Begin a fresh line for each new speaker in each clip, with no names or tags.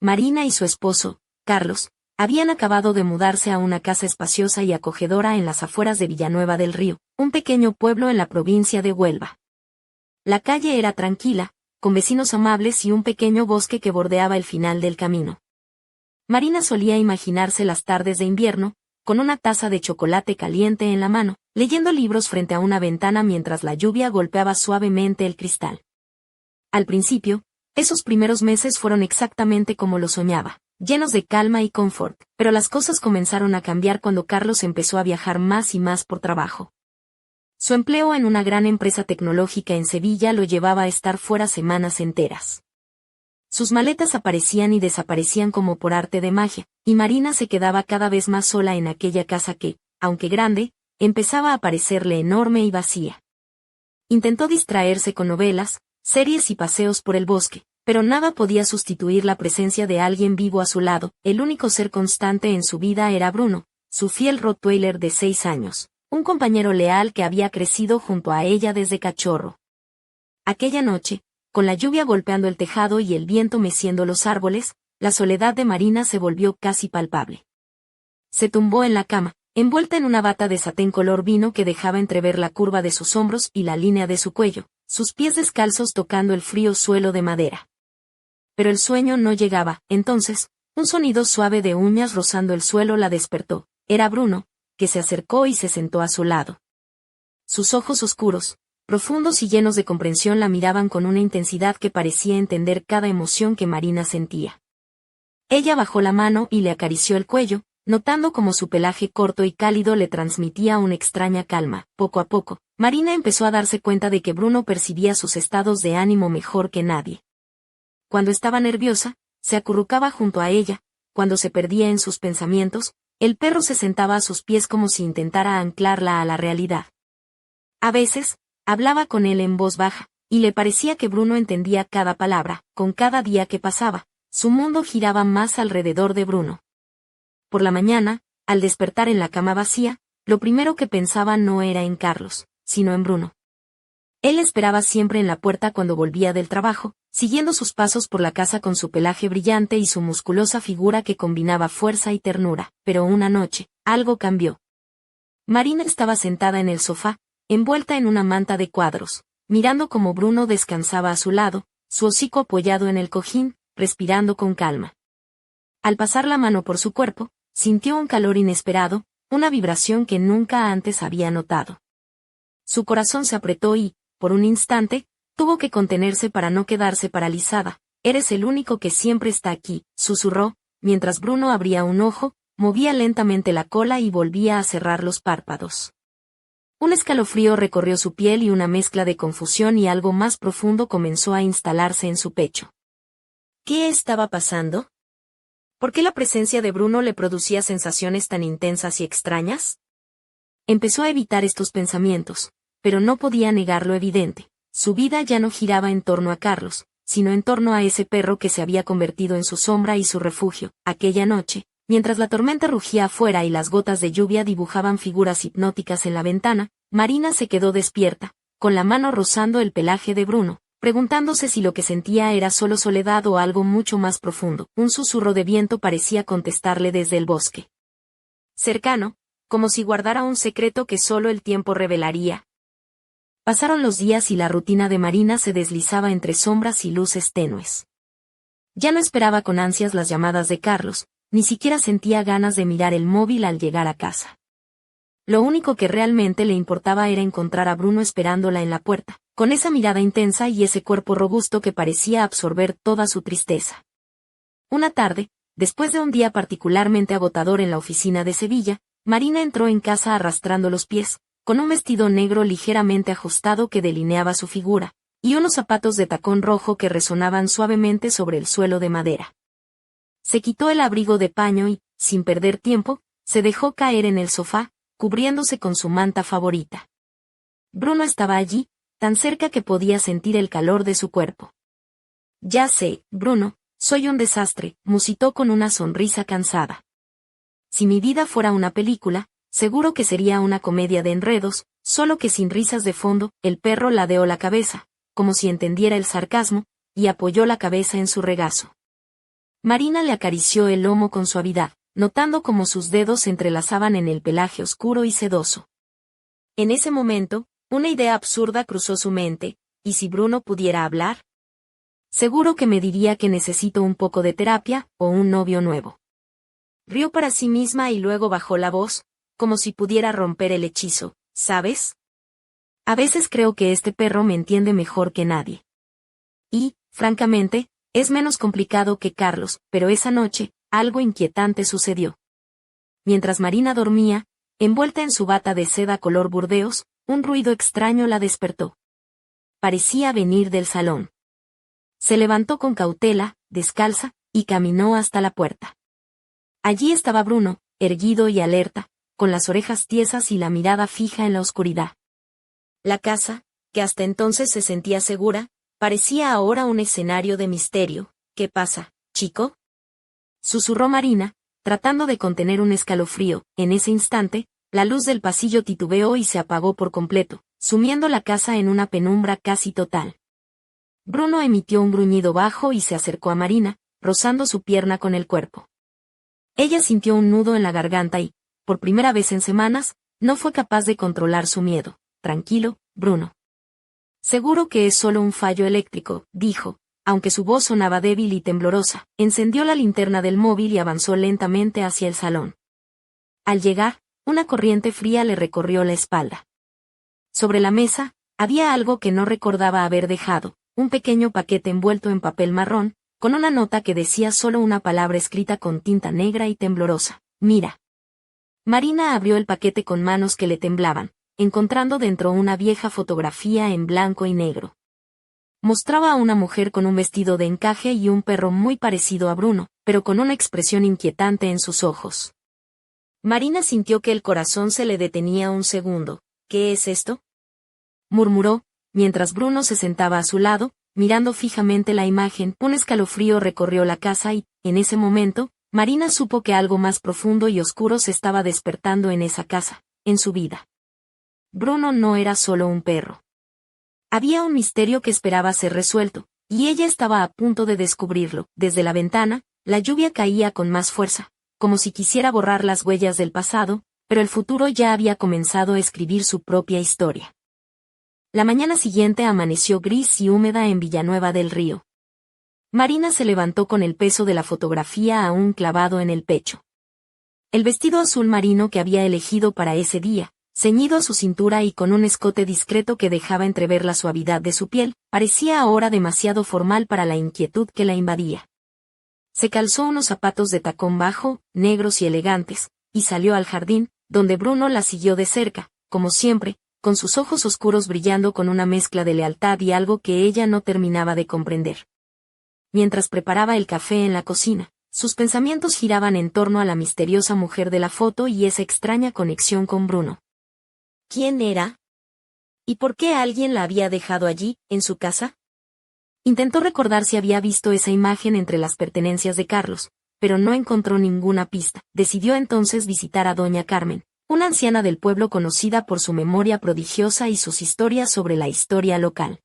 Marina y su esposo, Carlos, habían acabado de mudarse a una casa espaciosa y acogedora en las afueras de Villanueva del Río, un pequeño pueblo en la provincia de Huelva. La calle era tranquila, con vecinos amables y un pequeño bosque que bordeaba el final del camino. Marina solía imaginarse las tardes de invierno, con una taza de chocolate caliente en la mano, leyendo libros frente a una ventana mientras la lluvia golpeaba suavemente el cristal. Al principio, esos primeros meses fueron exactamente como lo soñaba, llenos de calma y confort, pero las cosas comenzaron a cambiar cuando Carlos empezó a viajar más y más por trabajo. Su empleo en una gran empresa tecnológica en Sevilla lo llevaba a estar fuera semanas enteras. Sus maletas aparecían y desaparecían como por arte de magia, y Marina se quedaba cada vez más sola en aquella casa que, aunque grande, empezaba a parecerle enorme y vacía. Intentó distraerse con novelas, series y paseos por el bosque, pero nada podía sustituir la presencia de alguien vivo a su lado. El único ser constante en su vida era Bruno, su fiel Rottweiler de 6 años, un compañero leal que había crecido junto a ella desde cachorro. Aquella noche, con la lluvia golpeando el tejado y el viento meciendo los árboles, la soledad de Marina se volvió casi palpable. Se tumbó en la cama, envuelta en una bata de satén color vino que dejaba entrever la curva de sus hombros y la línea de su cuello, sus pies descalzos tocando el frío suelo de madera. Pero el sueño no llegaba. Entonces, un sonido suave de uñas rozando el suelo la despertó. Era Bruno, que se acercó y se sentó a su lado. Sus ojos oscuros, profundos y llenos de comprensión la miraban con una intensidad que parecía entender cada emoción que Marina sentía. Ella bajó la mano y le acarició el cuello, notando cómo su pelaje corto y cálido le transmitía una extraña calma. Poco a poco, Marina empezó a darse cuenta de que Bruno percibía sus estados de ánimo mejor que nadie. Cuando estaba nerviosa, se acurrucaba junto a ella; cuando se perdía en sus pensamientos, el perro se sentaba a sus pies como si intentara anclarla a la realidad. A veces, hablaba con él en voz baja, y le parecía que Bruno entendía cada palabra. Con cada día que pasaba, su mundo giraba más alrededor de Bruno. Por la mañana, al despertar en la cama vacía, lo primero que pensaba no era en Carlos, sino en Bruno. Él esperaba siempre en la puerta cuando volvía del trabajo, siguiendo sus pasos por la casa con su pelaje brillante y su musculosa figura que combinaba fuerza y ternura. Pero una noche, algo cambió. Marina estaba sentada en el sofá, envuelta en una manta de cuadros, mirando cómo Bruno descansaba a su lado, su hocico apoyado en el cojín, respirando con calma. Al pasar la mano por su cuerpo, sintió un calor inesperado, una vibración que nunca antes había notado. Su corazón se apretó y, por un instante, tuvo que contenerse para no quedarse paralizada. «Eres el único que siempre está aquí», susurró, mientras Bruno abría un ojo, movía lentamente la cola y volvía a cerrar los párpados. Un escalofrío recorrió su piel y una mezcla de confusión y algo más profundo comenzó a instalarse en su pecho. ¿Qué estaba pasando? ¿Por qué la presencia de Bruno le producía sensaciones tan intensas y extrañas? Empezó a evitar estos pensamientos, pero no podía negar lo evidente. Su vida ya no giraba en torno a Carlos, sino en torno a ese perro que se había convertido en su sombra y su refugio. Aquella noche, mientras la tormenta rugía afuera y las gotas de lluvia dibujaban figuras hipnóticas en la ventana, Marina se quedó despierta, con la mano rozando el pelaje de Bruno, preguntándose si lo que sentía era solo soledad o algo mucho más profundo. Un susurro de viento parecía contestarle desde el bosque. Cercano, como si guardara un secreto que solo el tiempo revelaría. Pasaron los días y la rutina de Marina se deslizaba entre sombras y luces tenues. Ya no esperaba con ansias las llamadas de Carlos, ni siquiera sentía ganas de mirar el móvil al llegar a casa. Lo único que realmente le importaba era encontrar a Bruno esperándola en la puerta, con esa mirada intensa y ese cuerpo robusto que parecía absorber toda su tristeza. Una tarde, después de un día particularmente agotador en la oficina de Sevilla, Marina entró en casa arrastrando los pies, con un vestido negro ligeramente ajustado que delineaba su figura, y unos zapatos de tacón rojo que resonaban suavemente sobre el suelo de madera. Se quitó el abrigo de paño y, sin perder tiempo, se dejó caer en el sofá, cubriéndose con su manta favorita. Bruno estaba allí, tan cerca que podía sentir el calor de su cuerpo. «Ya sé, Bruno, soy un desastre», musitó con una sonrisa cansada. «Si mi vida fuera una película, seguro que sería una comedia de enredos, solo que sin risas de fondo». El perro ladeó la cabeza, como si entendiera el sarcasmo, y apoyó la cabeza en su regazo. Marina le acarició el lomo con suavidad, notando cómo sus dedos se entrelazaban en el pelaje oscuro y sedoso. En ese momento, una idea absurda cruzó su mente: ¿y si Bruno pudiera hablar? Seguro que me diría que necesito un poco de terapia, o un novio nuevo. Rió para sí misma y luego bajó la voz, como si pudiera romper el hechizo, ¿sabes? A veces creo que este perro me entiende mejor que nadie. Y, francamente, es menos complicado que Carlos, pero esa noche, algo inquietante sucedió. Mientras Marina dormía, envuelta en su bata de seda color burdeos, un ruido extraño la despertó. Parecía venir del salón. Se levantó con cautela, descalza, y caminó hasta la puerta. Allí estaba Bruno, erguido y alerta, con las orejas tiesas y la mirada fija en la oscuridad. La casa, que hasta entonces se sentía segura, parecía ahora un escenario de misterio. ¿Qué pasa, chico?, susurró Marina, tratando de contener un escalofrío. En ese instante, la luz del pasillo titubeó y se apagó por completo, sumiendo la casa en una penumbra casi total. Bruno emitió un gruñido bajo y se acercó a Marina, rozando su pierna con el cuerpo. Ella sintió un nudo en la garganta y, por primera vez en semanas, no fue capaz de controlar su miedo. Tranquilo, Bruno. Seguro que es solo un fallo eléctrico, dijo, aunque su voz sonaba débil y temblorosa. Encendió la linterna del móvil y avanzó lentamente hacia el salón. Al llegar, una corriente fría le recorrió la espalda. Sobre la mesa, había algo que no recordaba haber dejado: un pequeño paquete envuelto en papel marrón, con una nota que decía solo una palabra escrita con tinta negra y temblorosa: mira. Marina abrió el paquete con manos que le temblaban, encontrando dentro una vieja fotografía en blanco y negro. Mostraba a una mujer con un vestido de encaje y un perro muy parecido a Bruno, pero con una expresión inquietante en sus ojos. Marina sintió que el corazón se le detenía un segundo. ¿Qué es esto?, murmuró, mientras Bruno se sentaba a su lado, mirando fijamente la imagen. Un escalofrío recorrió la casa y, en ese momento, Marina supo que algo más profundo y oscuro se estaba despertando en esa casa, en su vida. Bruno no era solo un perro. Había un misterio que esperaba ser resuelto, y ella estaba a punto de descubrirlo. Desde la ventana, la lluvia caía con más fuerza, como si quisiera borrar las huellas del pasado, pero el futuro ya había comenzado a escribir su propia historia. La mañana siguiente amaneció gris y húmeda en Villanueva del Río. Marina se levantó con el peso de la fotografía aún clavado en el pecho. El vestido azul marino que había elegido para ese día, ceñido a su cintura y con un escote discreto que dejaba entrever la suavidad de su piel, parecía ahora demasiado formal para la inquietud que la invadía. Se calzó unos zapatos de tacón bajo, negros y elegantes, y salió al jardín, donde Bruno la siguió de cerca, como siempre, con sus ojos oscuros brillando con una mezcla de lealtad y algo que ella no terminaba de comprender. Mientras preparaba el café en la cocina, sus pensamientos giraban en torno a la misteriosa mujer de la foto y esa extraña conexión con Bruno. ¿Quién era? ¿Y por qué alguien la había dejado allí, en su casa? Intentó recordar si había visto esa imagen entre las pertenencias de Carlos, pero no encontró ninguna pista. Decidió entonces visitar a doña Carmen, una anciana del pueblo conocida por su memoria prodigiosa y sus historias sobre la historia local.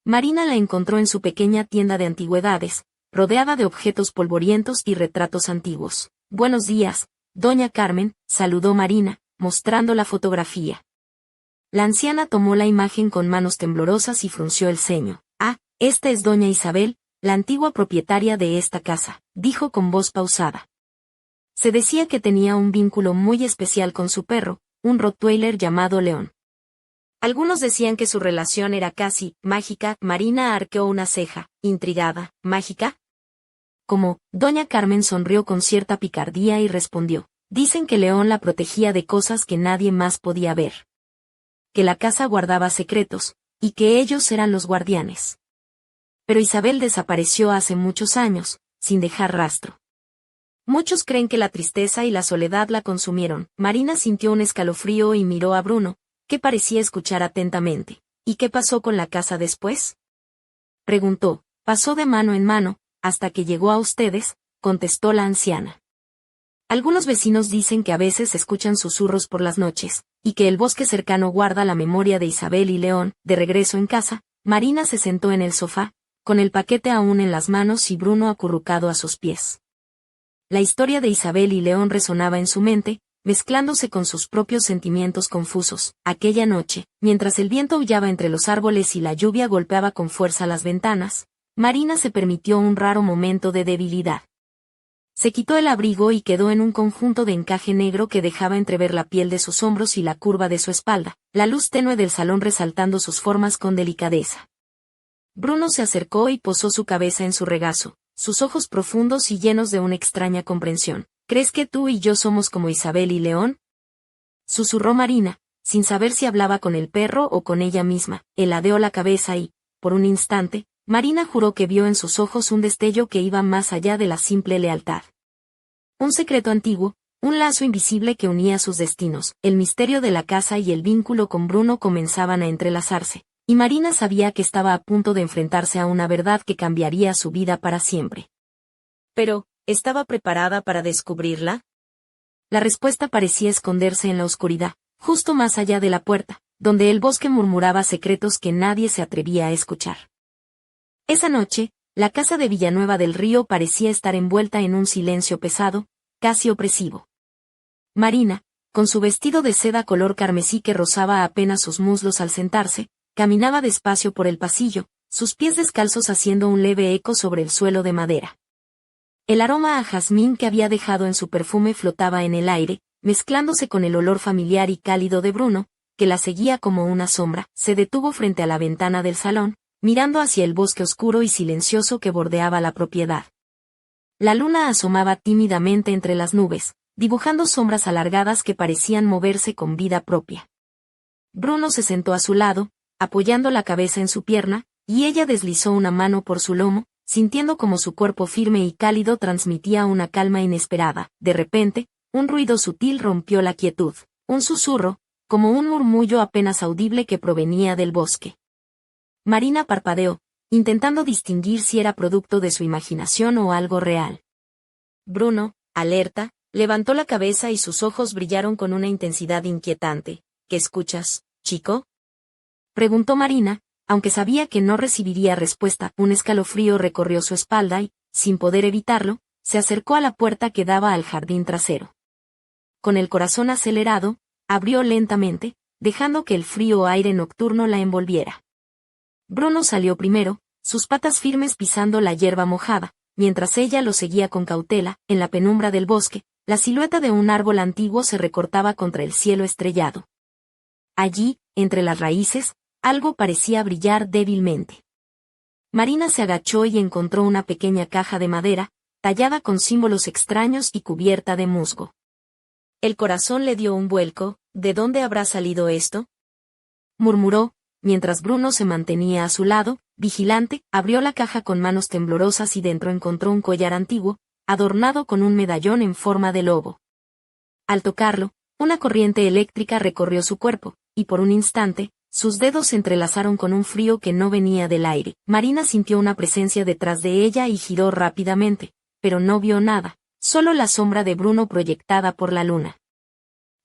Marina la encontró en su pequeña tienda de antigüedades, rodeada de objetos polvorientos y retratos antiguos. Buenos días, doña Carmen, saludó Marina, mostrando la fotografía. La anciana tomó la imagen con manos temblorosas y frunció el ceño. Ah, esta es doña Isabel, la antigua propietaria de esta casa, dijo con voz pausada. Se decía que tenía un vínculo muy especial con su perro, un rottweiler llamado León. Algunos decían que su relación era casi mágica. Marina arqueó una ceja, intrigada. ¿Mágica? ¿Cómo? Doña Carmen sonrió con cierta picardía y respondió. Dicen que León la protegía de cosas que nadie más podía ver. Que la casa guardaba secretos, y que ellos eran los guardianes. Pero Isabel desapareció hace muchos años, sin dejar rastro. Muchos creen que la tristeza y la soledad la consumieron. Marina sintió un escalofrío y miró a Bruno, que parecía escuchar atentamente. ¿Y qué pasó con la casa después?, preguntó. Pasó de mano en mano, hasta que llegó a ustedes, contestó la anciana. Algunos vecinos dicen que a veces escuchan susurros por las noches, y que el bosque cercano guarda la memoria de Isabel y León. De regreso en casa, Marina se sentó en el sofá, con el paquete aún en las manos y Bruno acurrucado a sus pies. La historia de Isabel y León resonaba en su mente, mezclándose con sus propios sentimientos confusos. Aquella noche, mientras el viento aullaba entre los árboles y la lluvia golpeaba con fuerza las ventanas, Marina se permitió un raro momento de debilidad. Se quitó el abrigo y quedó en un conjunto de encaje negro que dejaba entrever la piel de sus hombros y la curva de su espalda, la luz tenue del salón resaltando sus formas con delicadeza. Bruno se acercó y posó su cabeza en su regazo, sus ojos profundos y llenos de una extraña comprensión. ¿Crees que tú y yo somos como Isabel y León? Susurró Marina, sin saber si hablaba con el perro o con ella misma. Él ladeó la cabeza y, por un instante, Marina juró que vio en sus ojos un destello que iba más allá de la simple lealtad. Un secreto antiguo, un lazo invisible que unía sus destinos. El misterio de la casa y el vínculo con Bruno comenzaban a entrelazarse, y Marina sabía que estaba a punto de enfrentarse a una verdad que cambiaría su vida para siempre. Pero, ¿estaba preparada para descubrirla? La respuesta parecía esconderse en la oscuridad, justo más allá de la puerta, donde el bosque murmuraba secretos que nadie se atrevía a escuchar. Esa noche, la casa de Villanueva del Río parecía estar envuelta en un silencio pesado, casi opresivo. Marina, con su vestido de seda color carmesí que rozaba apenas sus muslos al sentarse, caminaba despacio por el pasillo, sus pies descalzos haciendo un leve eco sobre el suelo de madera. El aroma a jazmín que había dejado en su perfume flotaba en el aire, mezclándose con el olor familiar y cálido de Bruno, que la seguía como una sombra. Se detuvo frente a la ventana del salón, mirando hacia el bosque oscuro y silencioso que bordeaba la propiedad. La luna asomaba tímidamente entre las nubes, dibujando sombras alargadas que parecían moverse con vida propia. Bruno se sentó a su lado, apoyando la cabeza en su pierna, y ella deslizó una mano por su lomo, sintiendo como su cuerpo firme y cálido transmitía una calma inesperada. De repente, un ruido sutil rompió la quietud, un susurro, como un murmullo apenas audible que provenía del bosque. Marina parpadeó, intentando distinguir si era producto de su imaginación o algo real. Bruno, alerta, levantó la cabeza y sus ojos brillaron con una intensidad inquietante. ¿Qué escuchas, chico?, preguntó Marina, aunque sabía que no recibiría respuesta. Un escalofrío recorrió su espalda y, sin poder evitarlo, se acercó a la puerta que daba al jardín trasero. Con el corazón acelerado, abrió lentamente, dejando que el frío aire nocturno la envolviera. Bruno salió primero, sus patas firmes pisando la hierba mojada, mientras ella lo seguía con cautela. En la penumbra del bosque, la silueta de un árbol antiguo se recortaba contra el cielo estrellado. Allí, entre las raíces, algo parecía brillar débilmente. Marina se agachó y encontró una pequeña caja de madera, tallada con símbolos extraños y cubierta de musgo. El corazón le dio un vuelco. ¿De dónde habrá salido esto?, murmuró, mientras Bruno se mantenía a su lado, vigilante. Abrió la caja con manos temblorosas y dentro encontró un collar antiguo, adornado con un medallón en forma de lobo. Al tocarlo, una corriente eléctrica recorrió su cuerpo, y por un instante, sus dedos se entrelazaron con un frío que no venía del aire. Marina sintió una presencia detrás de ella y giró rápidamente, pero no vio nada, solo la sombra de Bruno proyectada por la luna.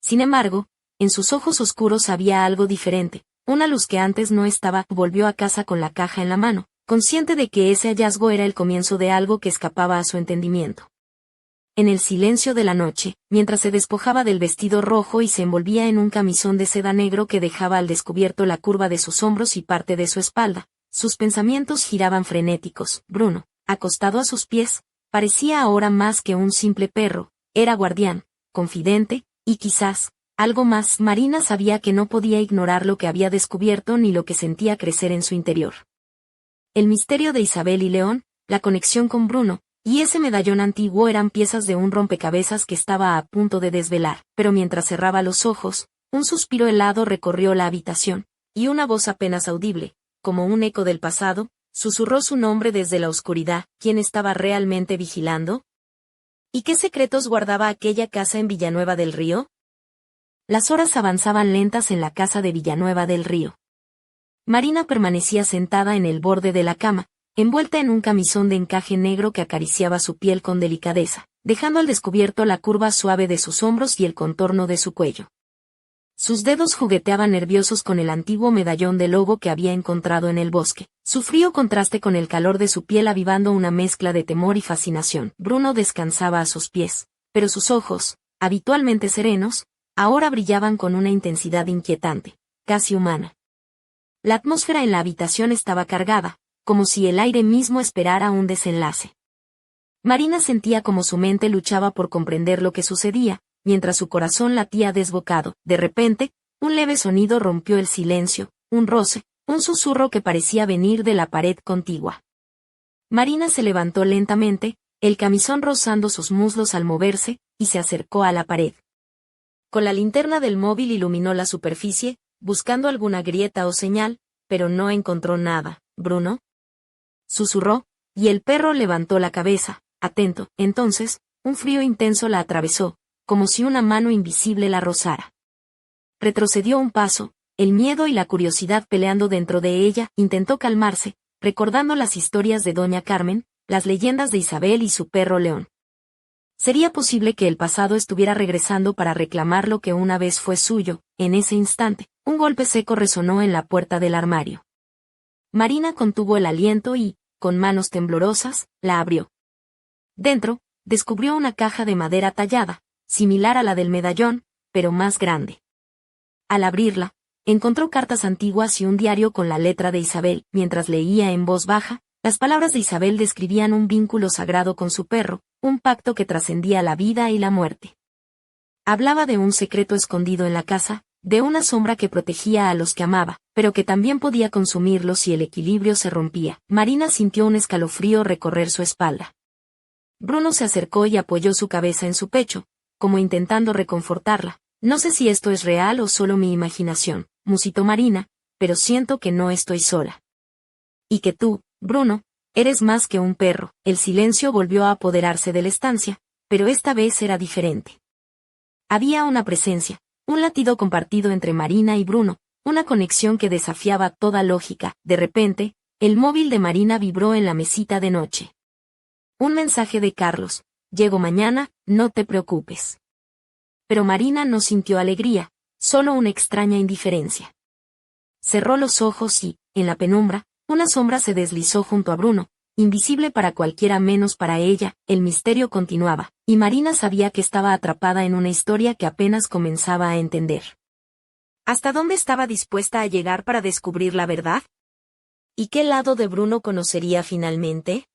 Sin embargo, en sus ojos oscuros había algo diferente, una luz que antes no estaba. Volvió a casa con la caja en la mano, consciente de que ese hallazgo era el comienzo de algo que escapaba a su entendimiento. En el silencio de la noche, mientras se despojaba del vestido rojo y se envolvía en un camisón de seda negro que dejaba al descubierto la curva de sus hombros y parte de su espalda, sus pensamientos giraban frenéticos. Bruno, acostado a sus pies, parecía ahora más que un simple perro, era guardián, confidente, y quizás, algo más. Marina sabía que no podía ignorar lo que había descubierto ni lo que sentía crecer en su interior. El misterio de Isabel y León, la conexión con Bruno, y ese medallón antiguo eran piezas de un rompecabezas que estaba a punto de desvelar. Pero mientras cerraba los ojos, un suspiro helado recorrió la habitación, y una voz apenas audible, como un eco del pasado, susurró su nombre desde la oscuridad. ¿Quién estaba realmente vigilando? ¿Y qué secretos guardaba aquella casa en Villanueva del Río? Las horas avanzaban lentas en la casa de Villanueva del Río. Marina permanecía sentada en el borde de la cama, envuelta en un camisón de encaje negro que acariciaba su piel con delicadeza, dejando al descubierto la curva suave de sus hombros y el contorno de su cuello. Sus dedos jugueteaban nerviosos con el antiguo medallón de lobo que había encontrado en el bosque, su frío contraste con el calor de su piel avivando una mezcla de temor y fascinación. Bruno descansaba a sus pies, pero sus ojos, habitualmente serenos, ahora brillaban con una intensidad inquietante, casi humana. La atmósfera en la habitación estaba cargada, como si el aire mismo esperara un desenlace. Marina sentía como su mente luchaba por comprender lo que sucedía, mientras su corazón latía desbocado. De repente, un leve sonido rompió el silencio, un roce, un susurro que parecía venir de la pared contigua. Marina se levantó lentamente, el camisón rozando sus muslos al moverse, y se acercó a la pared. Con la linterna del móvil iluminó la superficie, buscando alguna grieta o señal, pero no encontró nada. «¿Bruno?», susurró, y el perro levantó la cabeza, atento. Entonces, un frío intenso la atravesó, como si una mano invisible la rozara. Retrocedió un paso, el miedo y la curiosidad peleando dentro de ella. Intentó calmarse, recordando las historias de Doña Carmen, las leyendas de Isabel y su perro León. ¿Sería posible que el pasado estuviera regresando para reclamar lo que una vez fue suyo? En ese instante, un golpe seco resonó en la puerta del armario. Marina contuvo el aliento y, con manos temblorosas, la abrió. Dentro, descubrió una caja de madera tallada, similar a la del medallón, pero más grande. Al abrirla, encontró cartas antiguas y un diario con la letra de Isabel. Mientras leía en voz baja, las palabras de Isabel describían un vínculo sagrado con su perro, un pacto que trascendía la vida y la muerte. Hablaba de un secreto escondido en la casa, de una sombra que protegía a los que amaba, pero que también podía consumirlos si el equilibrio se rompía. Marina sintió un escalofrío recorrer su espalda. Bruno se acercó y apoyó su cabeza en su pecho, como intentando reconfortarla. «No sé si esto es real o solo mi imaginación», musitó Marina, «pero siento que no estoy sola. Y que tú, Bruno, eres más que un perro». El silencio volvió a apoderarse de la estancia, pero esta vez era diferente. Había una presencia, un latido compartido entre Marina y Bruno, una conexión que desafiaba toda lógica. De repente, el móvil de Marina vibró en la mesita de noche. Un mensaje de Carlos: «Llego mañana, no te preocupes». Pero Marina no sintió alegría, solo una extraña indiferencia. Cerró los ojos y, en la penumbra, una sombra se deslizó junto a Bruno, invisible para cualquiera menos para ella. El misterio continuaba, y Marina sabía que estaba atrapada en una historia que apenas comenzaba a entender. ¿Hasta dónde estaba dispuesta a llegar para descubrir la verdad? ¿Y qué lado de Bruno conocería finalmente?